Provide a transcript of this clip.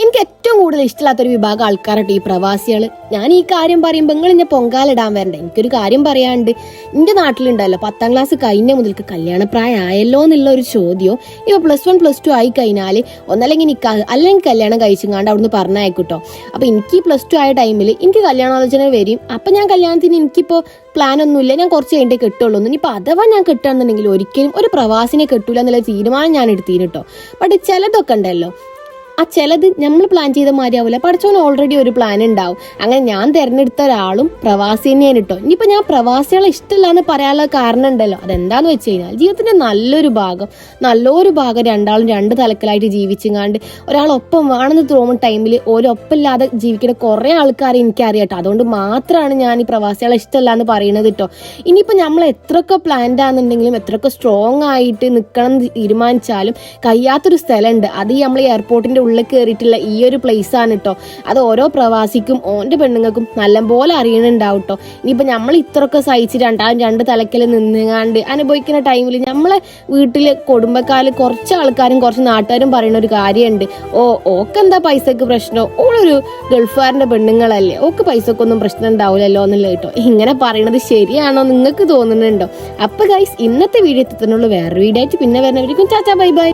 എനിക്ക് ഏറ്റവും കൂടുതൽ ഇഷ്ടമില്ലാത്തൊരു വിഭാഗം ആൾക്കാരാട്ടോ ഈ പ്രവാസികൾ. ഞാൻ ഈ കാര്യം പറയുമ്പോൾ നിങ്ങൾ ഇന്നെ പൊങ്കാലിടാൻ വരണ്ടേ. എനിക്കൊരു കാര്യം പറയാണ്ട്, എൻ്റെ നാട്ടിലുണ്ടല്ലോ 10ാം ക്ലാസ് കഴിഞ്ഞ മുതൽക്ക് കല്യാണപ്രായം ആയല്ലോ എന്നുള്ള ഒരു ചോദ്യം ഇപ്പോൾ +1 +2 ആയി കഴിഞ്ഞാൽ ഒന്നല്ലെങ്കിൽ നിൽക്കാതെ അല്ലെങ്കിൽ കല്യാണം കഴിച്ചുങ്ങാണ്ട് അവിടുന്ന് പറഞ്ഞയക്കൂട്ടോ. അപ്പോൾ എനിക്ക് +2 ആയ ടൈമിൽ എനിക്ക് കല്യാണാലോചന വരും. അപ്പം ഞാൻ കല്യാണത്തിന് എനിക്കിപ്പോൾ പ്ലാൻ ഒന്നുമില്ല, ഞാൻ കുറച്ച് കഴിഞ്ഞിട്ടേ കെട്ടുള്ളൂ. ഇനിയിപ്പോൾ അഥവാ ഞാൻ കെട്ടുകയാണെന്നുണ്ടെങ്കിൽ ഒരിക്കലും ഒരു പ്രവാസിനെ കെട്ടൂല എന്നുള്ള തീരുമാനം ഞാൻ എടുത്തിന് കേട്ടോ. ബട്ട് ചിലതൊക്കെ ഉണ്ടല്ലോ, ആ ചിലത് നമ്മൾ പ്ലാൻ ചെയ്ത മാതിരിയാവില്ല. പഠിച്ചവന് ഓൾറെഡി ഒരു പ്ലാൻ ഉണ്ടാവും. അങ്ങനെ ഞാൻ തിരഞ്ഞെടുത്ത ഒരാളും പ്രവാസി തന്നെയാണ് കേട്ടോ. ഇനിയിപ്പോൾ ഞാൻ പ്രവാസികളെ ഇഷ്ടമില്ല എന്ന് പറയാനുള്ള കാരണം ഉണ്ടല്ലോ, അതെന്താന്ന് വെച്ച് കഴിഞ്ഞാൽ ജീവിതത്തിന്റെ നല്ലൊരു ഭാഗം രണ്ടാളും രണ്ട് തലക്കലായിട്ട് ജീവിച്ചങ്ങാണ്ട് ഒരാളൊപ്പം വേണമെന്ന് തോന്നുന്ന ടൈമിൽ ഓരൊപ്പമില്ലാതെ ജീവിക്കുന്ന കുറേ ആൾക്കാരെ എനിക്കറിയാം കേട്ടോ. അതുകൊണ്ട് മാത്രമാണ് ഞാൻ ഈ പ്രവാസികളെ ഇഷ്ടമല്ല എന്ന് പറയുന്നത് കേട്ടോ. ഇനിയിപ്പോൾ നമ്മൾ എത്രയൊക്കെ പ്ലാൻഡ് ആണെന്നുണ്ടെങ്കിലും എത്രയൊക്കെ സ്ട്രോങ് ആയിട്ട് നിൽക്കണം എന്ന് തീരുമാനിച്ചാലും കഴിയാത്തൊരു സ്ഥലമുണ്ട്. അത് ഈ നമ്മൾ എയർപോർട്ടിന്റെ ഉള്ളിൽ കയറിയിട്ടുള്ള ഈ ഒരു പ്ലേസ് ആണ് കേട്ടോ. അത് ഓരോ പ്രവാസിക്കും ഓൻ്റെ പെണ്ണുങ്ങൾക്കും നല്ലപോലെ അറിയണുണ്ടാവും കേട്ടോ. ഇനിയിപ്പോൾ നമ്മൾ ഇത്രയൊക്കെ സഹിച്ച് രണ്ടാളും രണ്ട് തലക്കൽ നിന്നുകാണ്ട് അനുഭവിക്കുന്ന ടൈമിൽ നമ്മളെ വീട്ടിൽ കുടുംബക്കാർ കുറച്ച് ആൾക്കാരും കുറച്ച് നാട്ടുകാരും പറയുന്ന ഒരു കാര്യമുണ്ട്, ഓക്കെന്താ പൈസക്ക് പ്രശ്നം, ഓളൊരു ഗൾഫുകാരൻ്റെ പെണ്ണുങ്ങളല്ലേ, ഓക്ക് പൈസക്കൊന്നും പ്രശ്നം ഉണ്ടാവില്ലല്ലോ എന്നുള്ളത് കേട്ടോ. ഇങ്ങനെ പറയണത് ശരിയാണോ നിങ്ങൾക്ക് തോന്നുന്നുണ്ടോ? അപ്പോൾ ഗൈസ്, ഇന്നത്തെ വീഡിയോ എത്തുന്നുള്ളൂ. വേറെ വീഡിയോ ആയിട്ട് പിന്നെ വരുന്നവരിക്കും ടാറ്റാ ബൈ ബൈ.